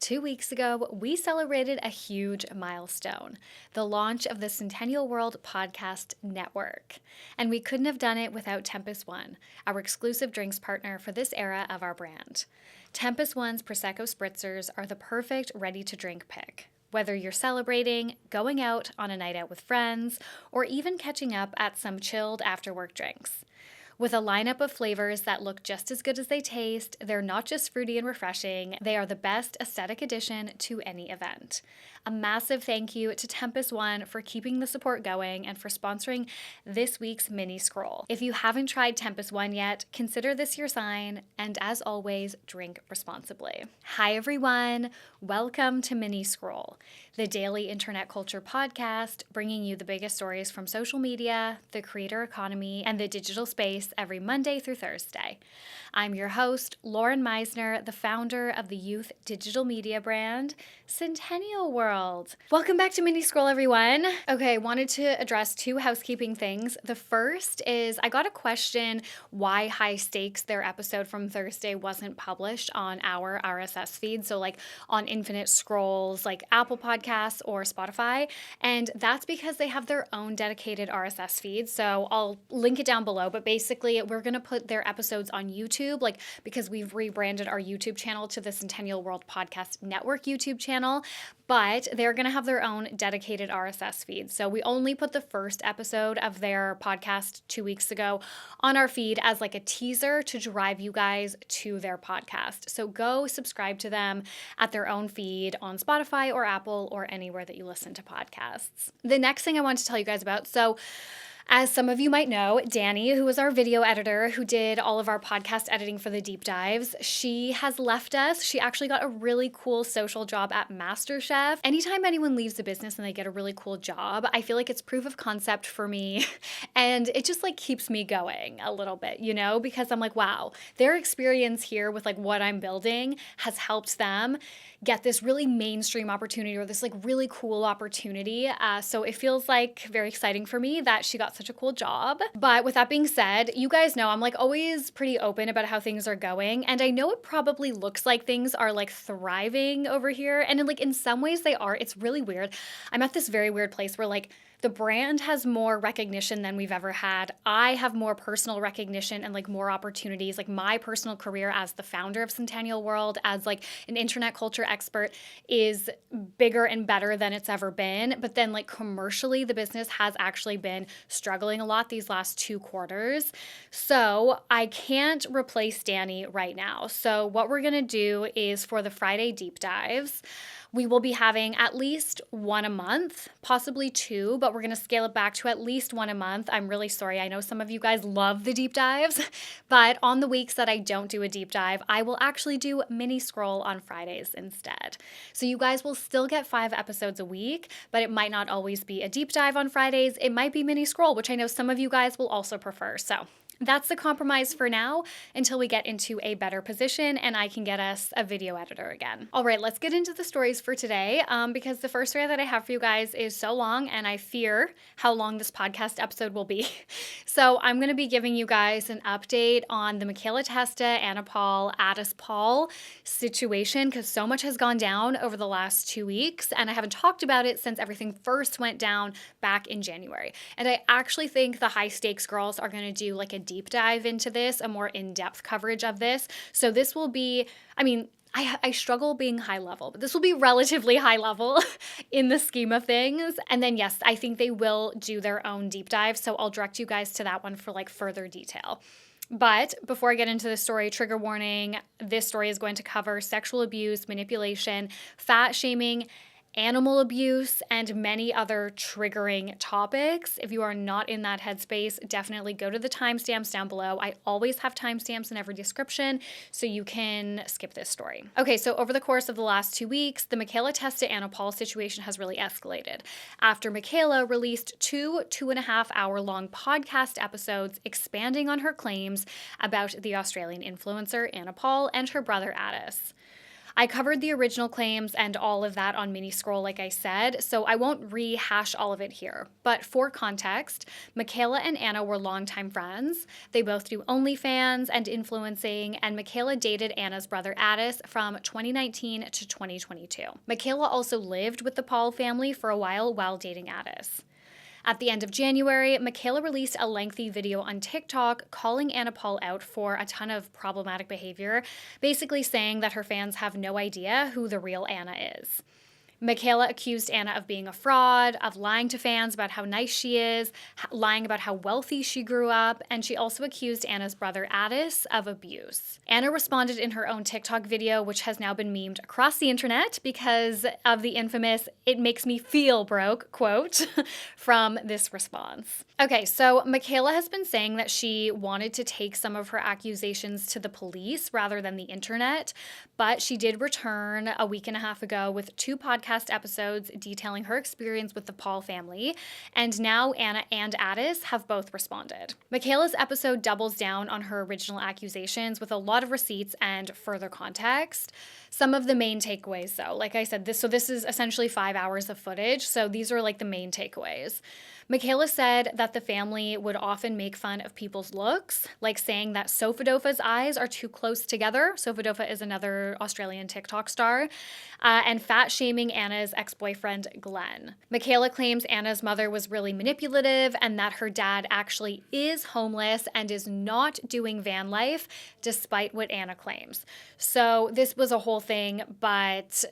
2 weeks ago, we celebrated a huge milestone, the launch of the Centennial World Podcast Network. And we couldn't have done it without Tempest One, our exclusive drinks partner for this era of our brand. Tempest One's Prosecco Spritzers are the perfect ready-to-drink pick. Whether you're celebrating, going out on a night out with friends, or even catching up at some chilled after-work drinks. With a lineup of flavors that look just as good as they taste, they're not just fruity and refreshing, they are the best aesthetic addition to any event. A massive thank you to Tempest One for keeping the support going and for sponsoring this week's mini scroll. If you haven't tried Tempest One yet, consider this your sign, and as always, drink responsibly. Hi everyone, welcome to Mini Scroll, the daily internet culture podcast bringing you the biggest stories from social media, the creator economy, and the digital space every Monday through Thursday. I'm your host, Lauren Meisner, the founder of the youth digital media brand, Centennial World. Welcome back to Mini Scroll, everyone. Okay, wanted to address two housekeeping things. The first is I got a question why High Stakes, their episode from Thursday, wasn't published on our RSS feed, so like on Infinite Scrolls, like Apple Podcasts or Spotify, and that's because they have their own dedicated RSS feed, so I'll link it down below, but basically we're going to put their episodes on YouTube, like because we've rebranded our YouTube channel to the Centennial World Podcast Network YouTube channel, but they're going to have their own dedicated RSS feed. So we only put the first episode of their podcast 2 weeks ago on our feed as like a teaser to drive you guys to their podcast. So go subscribe to them at their own feed on Spotify or Apple or anywhere that you listen to podcasts. The next thing I want to tell you guys about, as some of you might know, Danny, who was our video editor, who did all of our podcast editing for the deep dives, she has left us. She actually got a really cool social job at MasterChef. Anytime anyone leaves the business and they get a really cool job, I feel like it's proof of concept for me. And it just like keeps me going a little bit, you know, because I'm like, wow, their experience here with like what I'm building has helped them get this really mainstream opportunity or this like really cool opportunity. So it feels like very exciting for me that she got such a cool job. But with that being said, you guys know I'm like always pretty open about how things are going. And I know it probably looks like things are like thriving over here. And in some ways they are. It's really weird. I'm at this very weird place where like the brand has more recognition than we've ever had. I have more personal recognition and like more opportunities. Like my personal career as the founder of Centennial World, as like an internet culture expert, is bigger and better than it's ever been. But then like commercially, the business has actually been struggling a lot these last 2 quarters. So I can't replace Danny right now. So what we're gonna do is for the Friday deep dives, we will be having at least one a month, possibly 2, but we're going to scale it back to at least one a month. I'm really sorry. I know some of you guys love the deep dives, but on the weeks that I don't do a deep dive, I will actually do mini scroll on Fridays instead. So you guys will still get 5 episodes a week, but it might not always be a deep dive on Fridays. It might be mini scroll, which I know some of you guys will also prefer. So that's the compromise for now until we get into a better position and I can get us a video editor again. All right, let's get into the stories for today because the first story that I have for you guys is so long and I fear how long this podcast episode will be. So I'm going to be giving you guys an update on the Mikaela Testa Anna Paul, Atis situation because so much has gone down over the last 2 weeks and I haven't talked about it since everything first went down back in January. And I actually think the High Stakes girls are going to do like a deep dive into this, a more in-depth coverage of this. So this will be, I struggle being high level, but this will be relatively high level in the scheme of things. And then yes, I think they will do their own deep dive. So I'll direct you guys to that one for like further detail. But before I get into the story, trigger warning, this story is going to cover sexual abuse, manipulation, fat shaming, animal abuse, and many other triggering topics. If you are not in that headspace, definitely go to the timestamps down below. I always have timestamps in every description, so you can skip this story. Okay, so over the course of the last 2 weeks, the Mikaela Testa Anna Paul situation has really escalated after Mikaela released 2.5-hour-long podcast episodes expanding on her claims about the Australian influencer Anna Paul and her brother Atis. I covered the original claims and all of that on Mini Scroll, like I said, so I won't rehash all of it here. But for context, Mikaela and Anna were longtime friends. They both do OnlyFans and influencing, and Mikaela dated Anna's brother Atis from 2019 to 2022. Mikaela also lived with the Paul family for a while dating Atis. At the end of January, Mikaela released a lengthy video on TikTok calling Anna Paul out for a ton of problematic behavior, basically saying that her fans have no idea who the real Anna is. Mikaela accused Anna of being a fraud, of lying to fans about how nice she is, lying about how wealthy she grew up, and she also accused Anna's brother Atis of abuse. Anna responded in her own TikTok video, which has now been memed across the internet because of the infamous "it makes me feel broke" quote from this response. Okay, so Mikaela has been saying that she wanted to take some of her accusations to the police rather than the internet, but she did return a week and a half ago with 2 podcast episodes detailing her experience with the Paul family, and now Anna and Atis have both responded. Mikaela's episode doubles down on her original accusations with a lot of receipts and further context. Some of the main takeaways, though, like I said, this is essentially 5 hours of footage, so these are like the main takeaways. Mikaela said that the family would often make fun of people's looks, like saying that Sofadofa's eyes are too close together. Sofadofa is another Australian TikTok star, and fat shaming Anna's ex-boyfriend, Glenn. Mikaela claims Anna's mother was really manipulative and that her dad actually is homeless and is not doing van life, despite what Anna claims. So this was a whole thing, but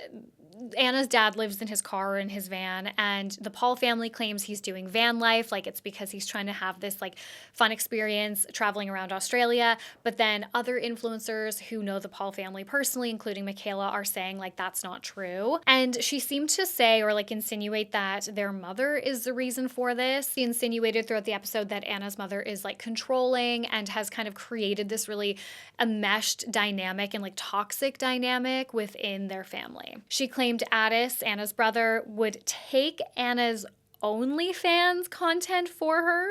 Anna's dad lives in his car or in his van, and the Paul family claims he's doing van life, like it's because he's trying to have this like fun experience traveling around Australia. But then other influencers who know the Paul family personally, including Mikaela, are saying like that's not true. And she seemed to say or like insinuate that their mother is the reason for this. She insinuated throughout the episode that Anna's mother is like controlling and has kind of created this really enmeshed dynamic and like toxic dynamic within their family. She claimed Atis, Anna's brother, would take Anna's OnlyFans content for her.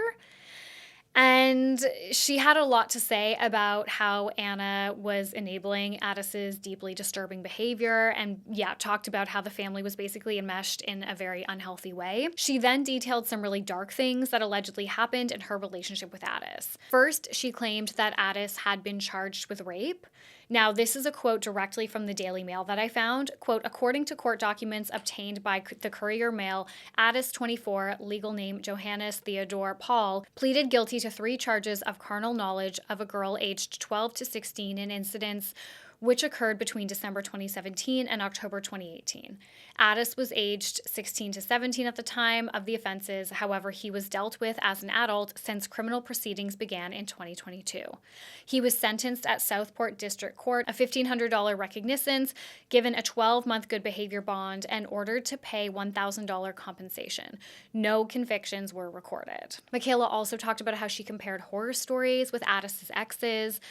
And she had a lot to say about how Anna was enabling Atis's deeply disturbing behavior and, talked about how the family was basically enmeshed in a very unhealthy way. She then detailed some really dark things that allegedly happened in her relationship with Atis. First, she claimed that Atis had been charged with rape. Now, this is a quote directly from the Daily Mail that I found. Quote, according to court documents obtained by the Courier Mail, Atis, 24, legal name Johannes Theodore Paul, pleaded guilty to 3 charges of carnal knowledge of a girl aged 12 to 16 in incidents which occurred between December 2017 and October 2018. Atis was aged 16 to 17 at the time of the offenses. However, he was dealt with as an adult since criminal proceedings began in 2022. He was sentenced at Southport District Court, a $1,500 recognizance, given a 12-month good behavior bond, and ordered to pay $1,000 compensation. No convictions were recorded. Mikaela also talked about how she compared horror stories with Atis's exes,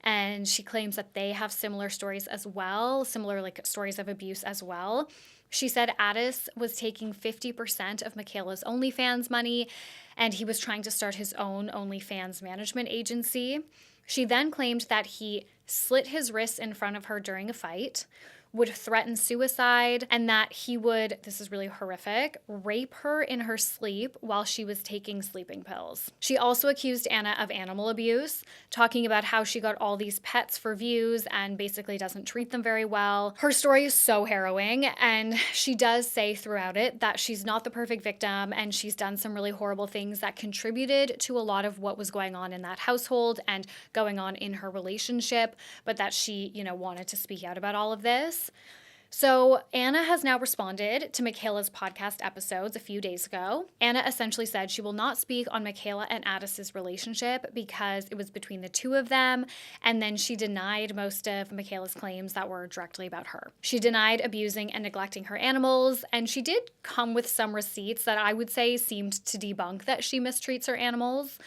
and she claims that they have similar stories as well, similar like stories of abuse as well. She said Atis was taking 50% of Mikaela's OnlyFans money, and he was trying to start his own OnlyFans management agency. She then claimed that he slit his wrists in front of her during a fight, would threaten suicide, and that he would, this is really horrific, rape her in her sleep while she was taking sleeping pills. She also accused Anna of animal abuse, talking about how she got all these pets for views and basically doesn't treat them very well. Her story is so harrowing, and she does say throughout it that she's not the perfect victim and she's done some really horrible things that contributed to a lot of what was going on in that household and going on in her relationship, but that she, wanted to speak out about all of this. So Anna has now responded to Mikaela's podcast episodes a few days ago. Anna essentially said she will not speak on Mikaela and Atis's relationship because it was between the two of them, and then she denied most of Mikaela's claims that were directly about her. She denied abusing and neglecting her animals, and she did come with some receipts that I would say seemed to debunk that she mistreats her animals.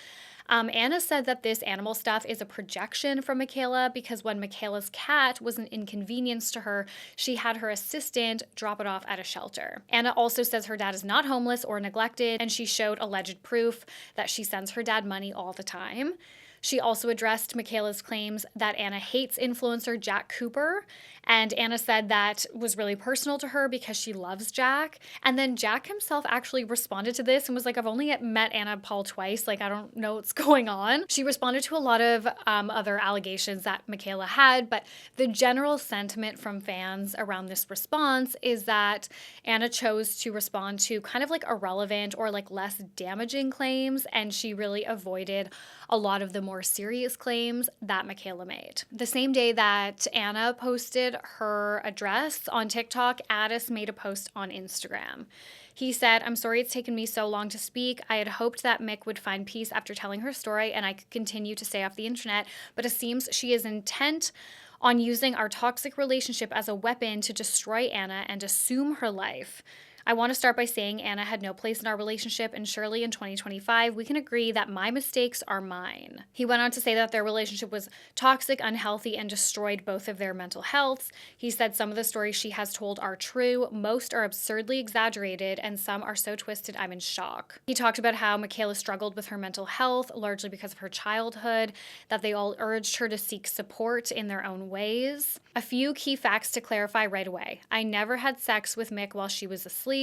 Anna said that this animal stuff is a projection from Mikaela because when Mikaela's cat was an inconvenience to her, she had her assistant drop it off at a shelter. Anna also says her dad is not homeless or neglected, and she showed alleged proof that she sends her dad money all the time. She also addressed Mikaela's claims that Anna hates influencer Jack Cooper, and Anna said that was really personal to her because she loves Jack. And then Jack himself actually responded to this and was like, I've only met Anna Paul twice, like I don't know what's going on. She responded to a lot of other allegations that Mikaela had, but the general sentiment from fans around this response is that Anna chose to respond to kind of like irrelevant or like less damaging claims, and she really avoided a lot of the more serious claims that Mikaela made. The same day that Anna posted her address on TikTok, Atis made a post on Instagram. He said, I'm sorry it's taken me so long to speak. I had hoped that Mick would find peace after telling her story and I could continue to stay off the internet, but it seems she is intent on using our toxic relationship as a weapon to destroy Anna and assume her life. I want to start by saying Anna had no place in our relationship, and surely in 2025, we can agree that my mistakes are mine. He went on to say that their relationship was toxic, unhealthy, and destroyed both of their mental healths. He said some of the stories she has told are true, most are absurdly exaggerated, and some are so twisted I'm in shock. He talked about how Mikaela struggled with her mental health, largely because of her childhood, that they all urged her to seek support in their own ways. A few key facts to clarify right away. I never had sex with Mick while she was asleep,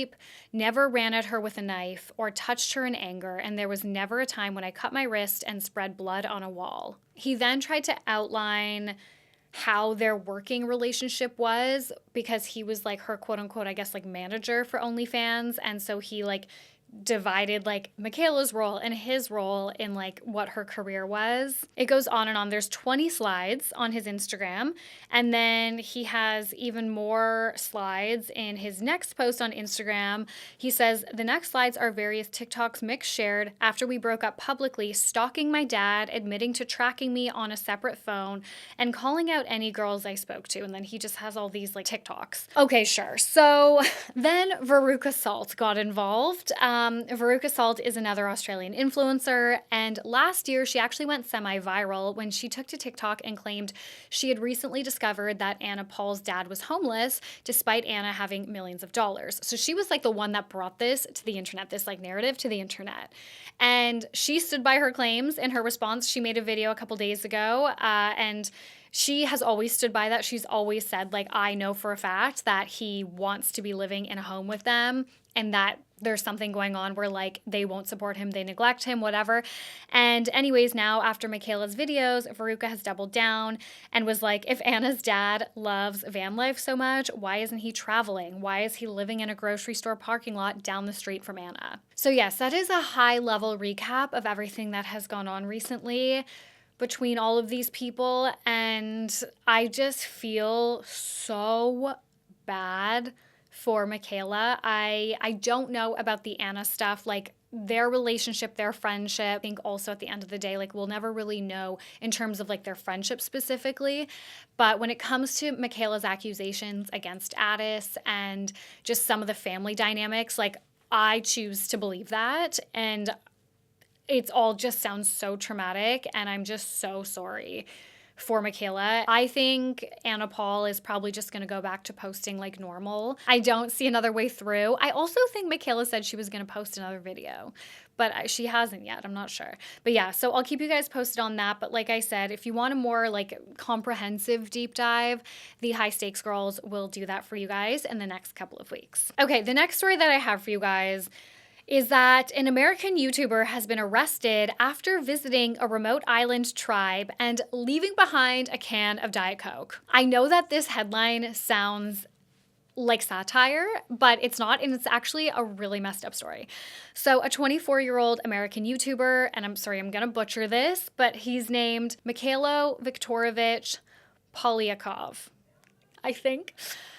never ran at her with a knife or touched her in anger, and there was never a time when I cut my wrist and spread blood on a wall. He then tried to outline how their working relationship was because he was like her quote unquote, I guess, like manager for OnlyFans. And so he like divided like Mikaela's role and his role in like what her career was. It goes on and on. There's 20 slides on his Instagram, and then he has even more slides in his next post on Instagram. He says, the next slides are various TikToks Mick shared after we broke up publicly, stalking my dad, admitting to tracking me on a separate phone, and calling out any girls I spoke to. And then he just has all these like TikToks. Okay, sure. So then Veruca Salt got involved. Veruca Salt is another Australian influencer, and last year she actually went semi-viral when she took to TikTok and claimed she had recently discovered that Anna Paul's dad was homeless despite Anna having millions of dollars. So she was like the one that brought this to the internet, this like narrative to the internet. And she stood by her claims. In her response, she made a video a couple days ago, and she has always stood by that. She's always said, like, I know for a fact that he wants to be living in a home with them and that there's something going on where, like, they won't support him, they neglect him, whatever. And anyways, now after Mikaela's videos, Veruca has doubled down and was like, if Anna's dad loves van life so much, why isn't he traveling? Why is he living in a grocery store parking lot down the street from Anna? So yes, that is a high-level recap of everything that has gone on recently between all of these people, and I just feel so bad for Mikaela. I don't know about the Anna stuff, like their relationship, their friendship. I think also at the end of the day, like we'll never really know in terms of like their friendship specifically. But when it comes to Mikaela's accusations against Atis and just some of the family dynamics, like I choose to believe that, and it's all just sounds so traumatic, and I'm just so sorry for Mikaela. I think Anna Paul is probably just going to go back to posting like normal. I don't see another way through. I also think Mikaela said she was going to post another video, but she hasn't yet. I'm not sure. But yeah, so I'll keep you guys posted on that. But like I said, if you want a more like comprehensive deep dive, the High Stakes Girls will do that for you guys in the next couple of weeks. Okay, the next story that I have for you guys is that an American YouTuber has been arrested after visiting a remote island tribe and leaving behind a can of Diet Coke. I know that this headline sounds like satire, but it's not, and it's actually a really messed up story. So a 24-year-old American YouTuber, and I'm sorry, I'm gonna butcher this, but he's named Mikaela Viktorovich Polyakov, I think,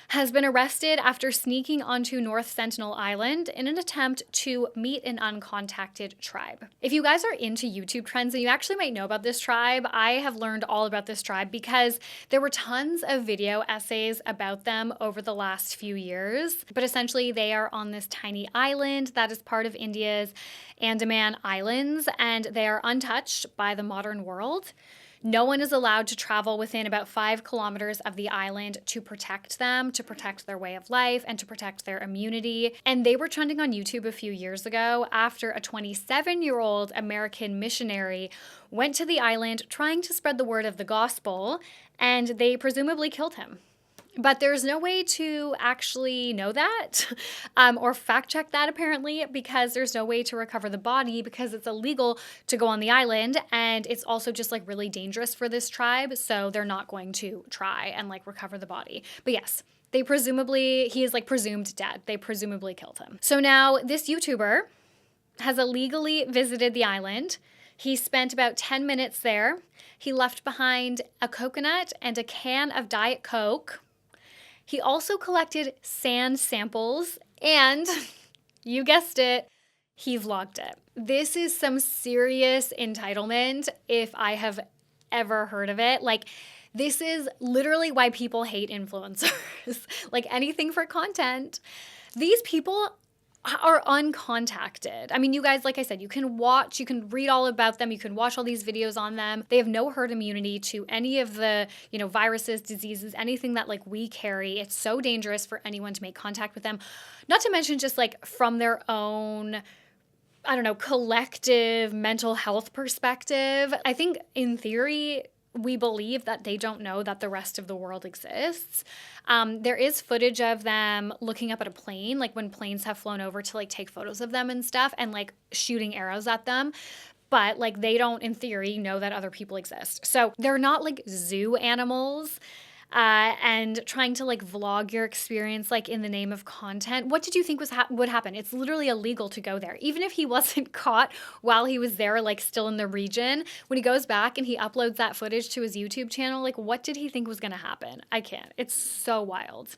has been arrested after sneaking onto North Sentinel Island in an attempt to meet an uncontacted tribe. If you guys are into YouTube trends, and you actually might know about this tribe, I have learned all about this tribe because there were tons of video essays about them over the last few years. But essentially, they are on this tiny island that is part of India's Andaman Islands, and they are untouched by the modern world. No one is allowed to travel within about 5 kilometers of the island to protect them, to protect their way of life, and to protect their immunity. And they were trending on YouTube a few years ago after a 27-year-old American missionary went to the island trying to spread the word of the gospel, and they presumably killed him. But there's no way to actually know that or fact check that, apparently, because there's no way to recover the body because it's illegal to go on the island. And it's also just like really dangerous for this tribe. So they're not going to try and like recover the body. But yes, he is like presumed dead. They presumably killed him. So now this YouTuber has illegally visited the island. He spent about 10 minutes there. He left behind a coconut and a can of Diet Coke. He also collected sand samples and, you guessed it, he vlogged it. This is some serious entitlement if I have ever heard of it. Like, this is literally why people hate influencers. Like, anything for content. These people are uncontacted. I mean, you guys, like I said, you can read all about them. You can watch all these videos on them. They have no herd immunity to any of the, viruses, diseases, anything that like we carry. It's so dangerous for anyone to make contact with them. Not to mention just like from their own, I don't know, collective mental health perspective. I think in theory, we believe that they don't know that the rest of the world exists. There is footage of them looking up at a plane, like when planes have flown over to like take photos of them and stuff and like shooting arrows at them. But like they don't, in theory, know that other people exist. So they're not like zoo animals. And trying to like vlog your experience like in the name of content. What did you think would happen? It's literally illegal to go there. Even if he wasn't caught while he was there, like still in the region, when he goes back and he uploads that footage to his YouTube channel, like what did he think was going to happen? I can't. It's so wild.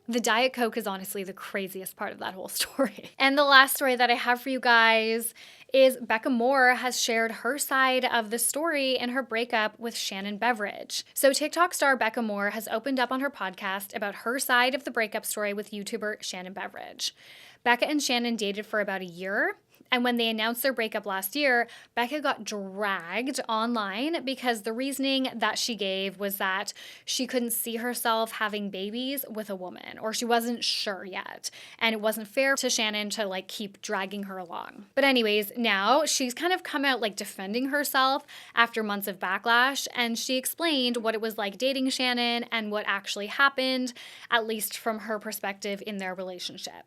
The Diet Coke is honestly the craziest part of that whole story. And the last story that I have for you guys is Becca Moore has shared her side of the story in her breakup with Shannon Beveridge. So TikTok star Becca Moore has opened up on her podcast about her side of the breakup story with YouTuber Shannon Beveridge. Becca and Shannon dated for about a year. And when they announced their breakup last year, Becca got dragged online because the reasoning that she gave was that she couldn't see herself having babies with a woman, or she wasn't sure yet. And it wasn't fair to Shannon to like keep dragging her along. But anyways, now she's kind of come out like defending herself after months of backlash. And she explained what it was like dating Shannon and what actually happened, at least from her perspective in their relationship.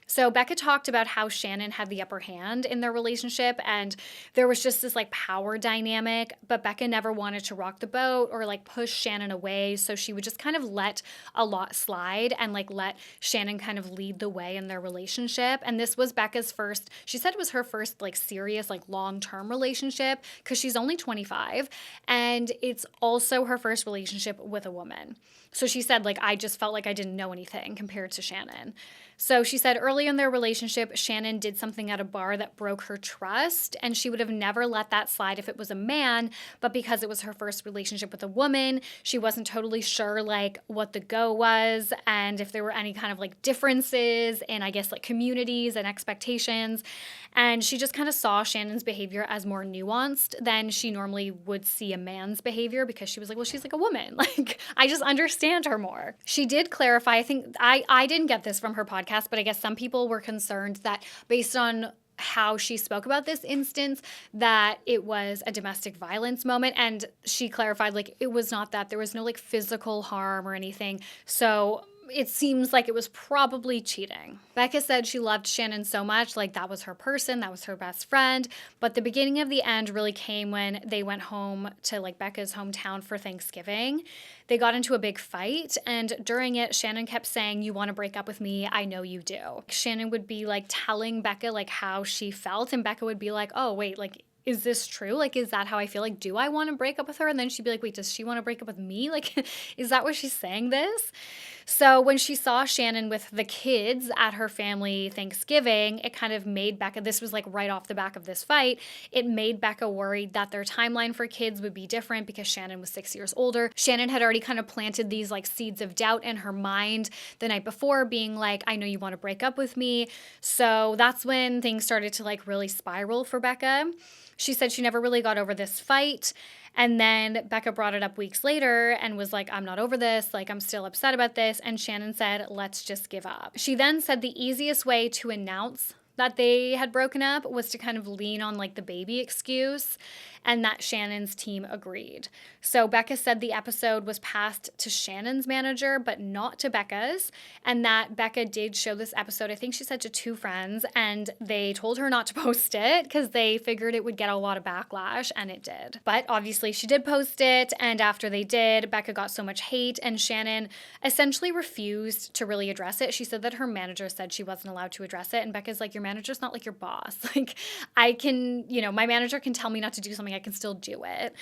So Becca talked about how Shannon had the upper hand in their relationship and there was just this like power dynamic, but Becca never wanted to rock the boat or like push Shannon away. So she would just kind of let a lot slide and like let Shannon kind of lead the way in their relationship. And this was Becca's first, she said it was her first like serious like long-term relationship because she's only 25 and it's also her first relationship with a woman. So she said, like, I just felt like I didn't know anything compared to Shannon. So she said early in their relationship, Shannon did something at a bar that broke her trust, and she would have never let that slide if it was a man, but because it was her first relationship with a woman, she wasn't totally sure, like, what the go was and if there were any kind of, like, differences in, I guess, like, communities and expectations. And she just kind of saw Shannon's behavior as more nuanced than she normally would see a man's behavior because she was like, well, she's like a woman. Like, I just understand her more. She did clarify, I think, I didn't get this from her podcast, but I guess some people were concerned that based on how she spoke about this instance, that it was a domestic violence moment. And she clarified, like, it was not that. There was no, like, physical harm or anything. So it seems like it was probably cheating. Becca said she loved Shannon so much, like that was her person, that was her best friend. But the beginning of the end really came when they went home to like Becca's hometown for Thanksgiving. They got into a big fight, and during it, Shannon kept saying, "You want to break up with me? I know you do." Shannon would be like telling Becca like how she felt, and Becca would be like, "Oh, wait, like, is this true? Like, is that how I feel? Like, do I want to break up with her?" And then she'd be like, wait, does she want to break up with me? Like, is that what she's saying this? So when she saw Shannon with the kids at her family Thanksgiving, it kind of made Becca, this was like right off the back of this fight, it made Becca worried that their timeline for kids would be different because Shannon was 6 years older. Shannon had already kind of planted these like seeds of doubt in her mind the night before, being like, I know you want to break up with me. So that's when things started to like really spiral for Becca. She said she never really got over this fight. And then Becca brought it up weeks later and was like, I'm not over this. Like, I'm still upset about this. And Shannon said, let's just give up. She then said the easiest way to announce that they had broken up was to kind of lean on like the baby excuse, and that Shannon's team agreed. So Becca said the episode was passed to Shannon's manager, but not to Becca's, and that Becca did show this episode, I think she said, to 2 friends, and they told her not to post it because they figured it would get a lot of backlash, and it did. But obviously she did post it, and after they did, Becca got so much hate, and Shannon essentially refused to really address it. She said that her manager said she wasn't allowed to address it, and Becca's like, your manager's not like your boss. Like, I can, my manager can tell me not to do something, I can still do it.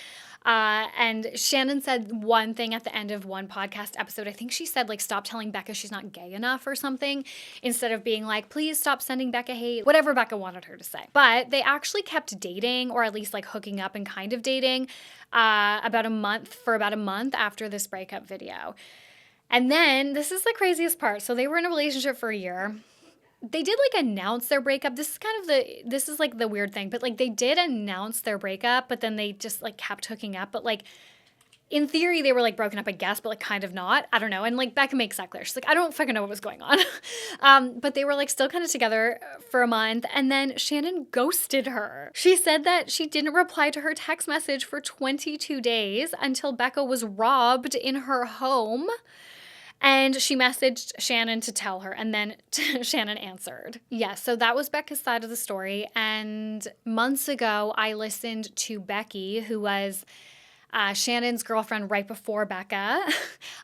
And Shannon said one thing at the end of one podcast episode. I think she said, like, stop telling Becca she's not gay enough or something, instead of being like, please stop sending Becca hate, whatever Becca wanted her to say. But they actually kept dating, or at least like hooking up and kind of dating, about a month after this breakup video. And then this is the craziest part. So they were in a relationship for a year. They did like announce their breakup. This is like the weird thing, but like they did announce their breakup, but then they just like kept hooking up. But like in theory, they were like broken up, I guess, but like kind of not. I don't know. And like Becca makes that clear. She's like, I don't fucking know what was going on. But they were like still kind of together for a month. And then Shannon ghosted her. She said that she didn't reply to her text message for 22 days until Becca was robbed in her home. And she messaged Shannon to tell her, and then Shannon answered. Yeah, so that was Becca's side of the story. And months ago, I listened to Becky, who was Shannon's girlfriend right before Becca,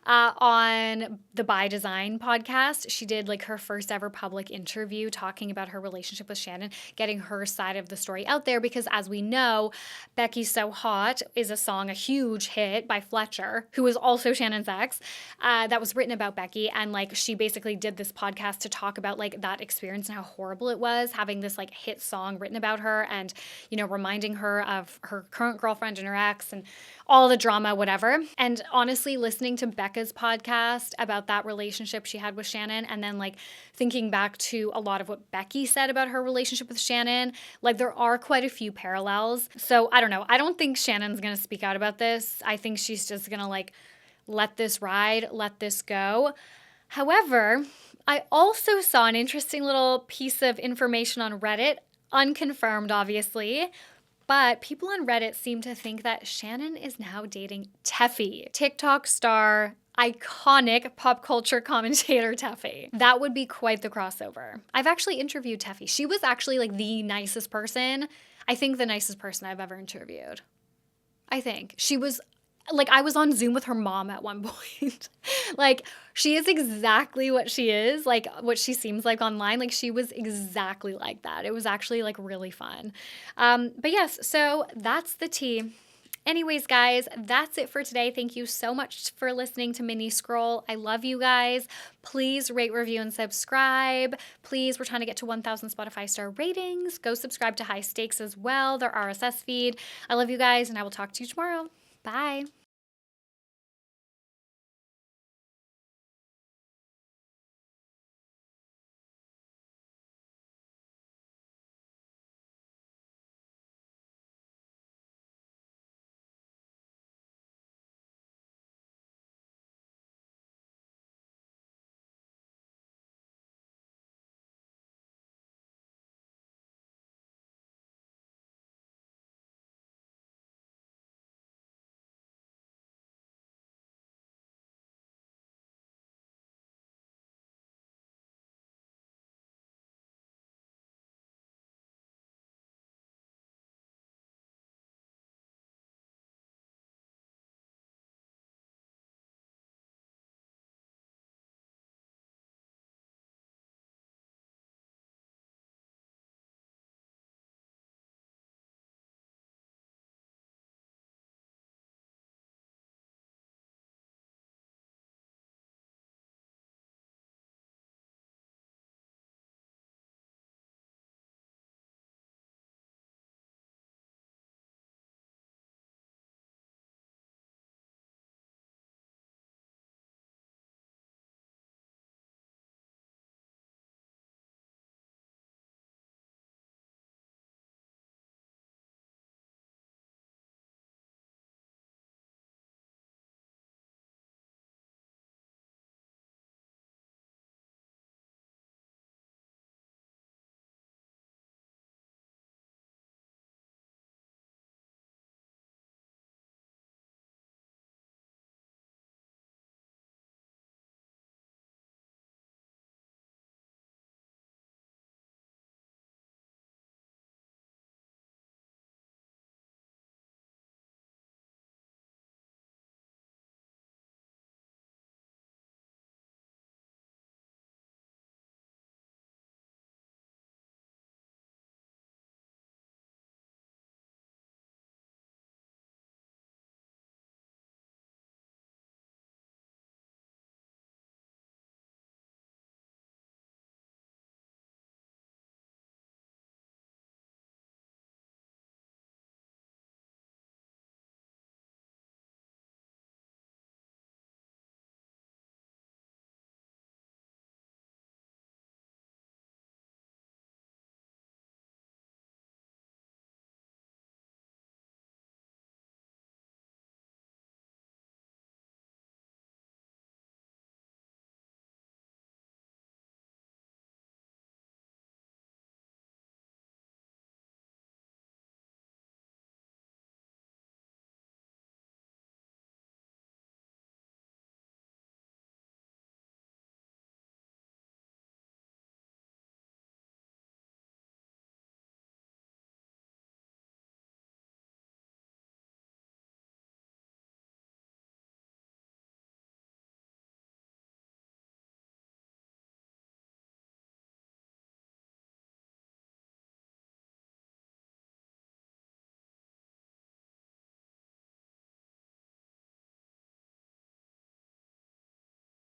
on the By Design podcast. She did like her first ever public interview talking about her relationship with Shannon, getting her side of the story out there, because as we know, Becky's So Hot is a huge hit by Fletcher, who is also Shannon's ex, that was written about Becky. And like she basically did this podcast to talk about like that experience and how horrible it was having this like hit song written about her, and reminding her of her current girlfriend and her ex and all the drama, whatever. And honestly, listening to Becca's podcast about that relationship she had with Shannon, and then like thinking back to a lot of what Becky said about her relationship with Shannon, like there are quite a few parallels. So I don't know. I don't think Shannon's going to speak out about this. I think she's just going to like let this ride, let this go. However, I also saw an interesting little piece of information on Reddit, unconfirmed obviously, but people on Reddit seem to think that Shannon is now dating Teffy, TikTok star, iconic pop culture commentator Teffy. That would be quite the crossover. I've actually interviewed Teffy. She was actually like the nicest person. I think the nicest person I've ever interviewed. I think. She was like, I was on Zoom with her mom at one point. Like, she is exactly what she is, like what she seems like online. Like, she was exactly like that. It was actually like really fun. But yes, so that's the tea. Anyways, guys, that's it for today. Thank you so much for listening to Mini Scroll. I love you guys. Please rate, review, and subscribe. Please, we're trying to get to 1,000 Spotify star ratings. Go subscribe to High Stakes as well, their RSS feed. I love you guys, and I will talk to you tomorrow. Bye.